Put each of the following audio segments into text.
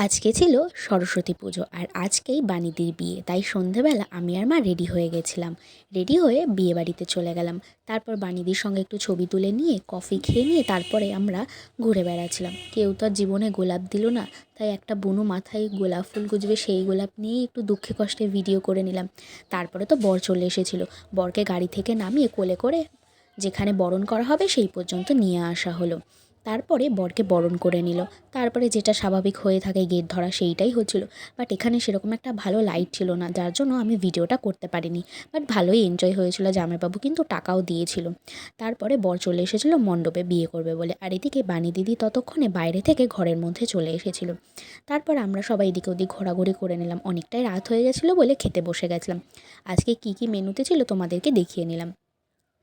আজকে ছিল সরস্বতী পুজো আর আজকেই বাণীদির বিয়ে, তাই সন্ধেবেলা আমি আর মা রেডি হয়ে গেছিলাম। রেডি হয়ে বিয়ে বাড়িতে চলে গেলাম। তারপর বাণীদির সঙ্গে একটু ছবি তুলে নিয়ে কফি খেয়ে নিয়ে তারপরে আমরা ঘুরে বেড়াচ্ছিলাম। কেউ তো আর জীবনে গোলাপ দিল না, তাই একটা বুনো মাথায় গোলাপ ফুল গুজবে সেই গোলাপ নিয়েই একটু দুঃখে কষ্টে ভিডিও করে নিলাম। তারপরে তো বর চলে এসেছিলো। বরকে গাড়ি থেকে নামিয়ে কোলে করে যেখানে বরণ করা হবে সেই পর্যন্ত নিয়ে আসা হলো। তারপরে বরকে বরণ করে নিল। তারপরে যেটা স্বাভাবিক হয়ে থাকে গেট ধরা সেইটাই হচ্ছিল। বাট এখানে সেরকম একটা ভালো লাইট ছিল না, যার জন্য আমি ভিডিওটা করতে পারিনি। বাট ভালোই এনজয় হয়েছিল, জামাইবাবু কিন্তু টাকাও দিয়েছিল। তারপরে বর চলে এসেছিলো মণ্ডপে বিয়ে করবে বলে, আর এদিকে বাণী দিদি ততক্ষণে বাইরে থেকে ঘরের মধ্যে চলে এসেছিল। তারপর আমরা সবাই এদিকে ওদিক ঘোরাঘুরি করে নিলাম। অনেকটাই রাত হয়ে গেছিলো বলে খেতে বসে গেছিলাম। আজকে কী কী মেনুতে ছিল তোমাদেরকে দেখিয়ে নিলাম।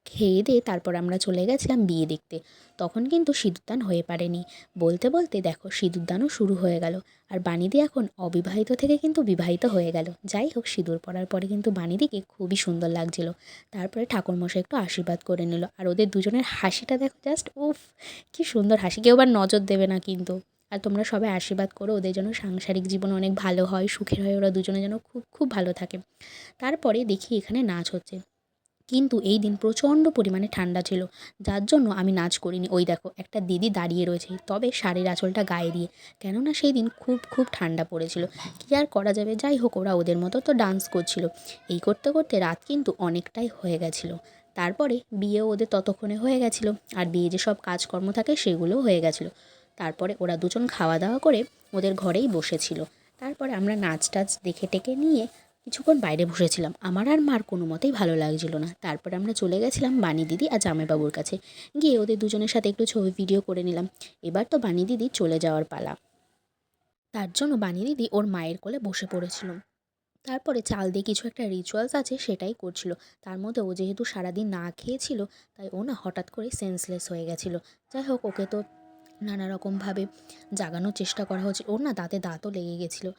খেয়ে দিয়ে তারপর আমরা চলে গেছিলাম বিয়ে দেখতে। তখন কিন্তু সিঁদুরদান হয়ে পারেনি। বলতে বলতে দেখো সিঁদুরদানও শুরু হয়ে গেল। আর বাণীদি এখন অবিবাহিত থেকে কিন্তু বিবাহিত হয়ে গেল। যাই হোক, সিঁদুর পরার পরে কিন্তু বাণীদিকে খুবই সুন্দর লাগছিল। তারপরে ঠাকুরমশাই একটু আশীর্বাদ করে নিল। আর ওদের দুজনের হাসিটা দেখো, জাস্ট উফ, কি সুন্দর হাসি। কেউ আবার নজর দেবে না কিন্তু। আর তোমরা সবাই আশীর্বাদ করো ওদের যেন সাংসারিক জীবন অনেক ভালো হয়, সুখের হয়, ওরা দুজনে যেন খুব খুব ভালো থাকে। তারপরে দেখি এখানে নাচ হচ্ছে, কিন্তু এই দিন প্রচণ্ড পরিমাণে ঠান্ডা ছিল, যার জন্য আমি নাচ করিনি। ওই দেখো একটা দিদি দাঁড়িয়ে রয়েছে, তবে শাড়ির আঁচলটা গায়ে দিয়ে, কেননা সেই দিন খুব খুব ঠান্ডা পড়েছিল। কী আর করা যাবে, যাই হোক, ওরা ওদের মতো তো ডান্স করছিল। এই করতে করতে রাত কিন্তু অনেকটাই হয়ে গেছিলো। তারপরে বিয়েও ওদের ততক্ষণে হয়ে গেছিলো, আর বিয়ে যে সব কাজকর্ম থাকে সেগুলোও হয়ে গেছিলো। তারপরে ওরা দুজন খাওয়া দাওয়া করে ওদের ঘরেই বসেছিল। তারপরে আমরা নাচ টাচ দেখে টেকে নিয়ে কিছুক্ষণ বাইরে বসেছিলাম। আমার আর মার কোনো মতেই ভালো লাগছিল না। তারপর আমরা চলে গেছিলাম বাণী দিদি আর জামাইবাবুর কাছে। গিয়ে ওদের দুজনের সাথে একটু ছবি ভিডিও করে নিলাম। এবার তো বাণী দিদি চলে যাওয়ার পালা। তার জন্য বাণী দিদি ওর মায়ের কোলে বসে পড়েছিল। তারপরে চাল দিয়ে কিছু একটা রিচুয়ালস আছে সেটাই করছিল। তার মধ্যে ও যেহেতু সারাদিন না খেয়েছিল, তাই ও না হঠাৎ করে সেন্সলেস হয়ে গেছিলো। যাই হোক, ওকে তো নানা রকমভাবে জাগানোর চেষ্টা করা হচ্ছে। ওর না দাঁতে দাঁতও লেগে গেছিলো।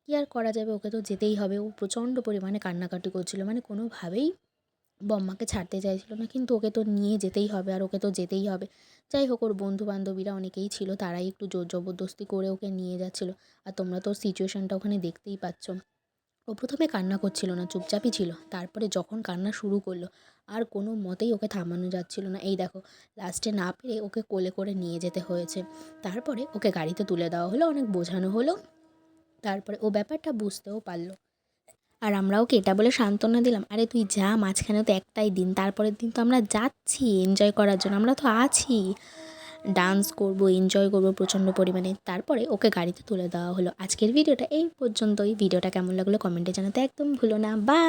কী আর করা যাবে, ওকে তো যেতেই হবে। ও প্রচণ্ড পরিমাণে কান্নাকাটি করছিল, মানে কোনোভাবেই বম্মাকে ছাড়তে চাইছিল না, কিন্তু ওকে তো নিয়ে যেতেই হবে, আর ওকে তো যেতেই হবে। যাই হোক, ওর বন্ধু বান্ধবীরা অনেকেই ছিল, তারাই একটু জোর জবরদস্তি করে ওকে নিয়ে যাচ্ছিলো। আর তোমরা তো ওর সিচুয়েশানটা ওখানে দেখতেই পাচ্ছ। ও প্রথমে কান্না করছিল না, চুপচাপই ছিল। তারপরে যখন কান্না শুরু করলো, আর কোনো মতেই ওকে থামানো যাচ্ছিল না। এই দেখো, লাস্টে না পেরে ওকে কোলে করে নিয়ে যেতে হয়েছে। তারপরে ওকে গাড়িতে তুলে দেওয়া হলো, অনেক বোঝানো হলো। তারপরে ও ব্যাপারটা বুঝতেও পারলো। আর আমরা ওকে এটা বলে সান্ত্বনা দিলাম, আরে তুই যা, মাঝখানে তো একটাই দিন, তারপরের দিন তো আমরা যাচ্ছি এনজয় করার জন্য, আমরা তো আছি, ডান্স করব, এনজয় করব প্রচণ্ড পরিমাণে। তারপরে ওকে গাড়িতে তুলে দেওয়া হলো। আজকের ভিডিওটা এই পর্যন্তই। ভিডিওটা কেমন লাগলো কমেন্টে জানাতে একদম ভুলো না। বাই।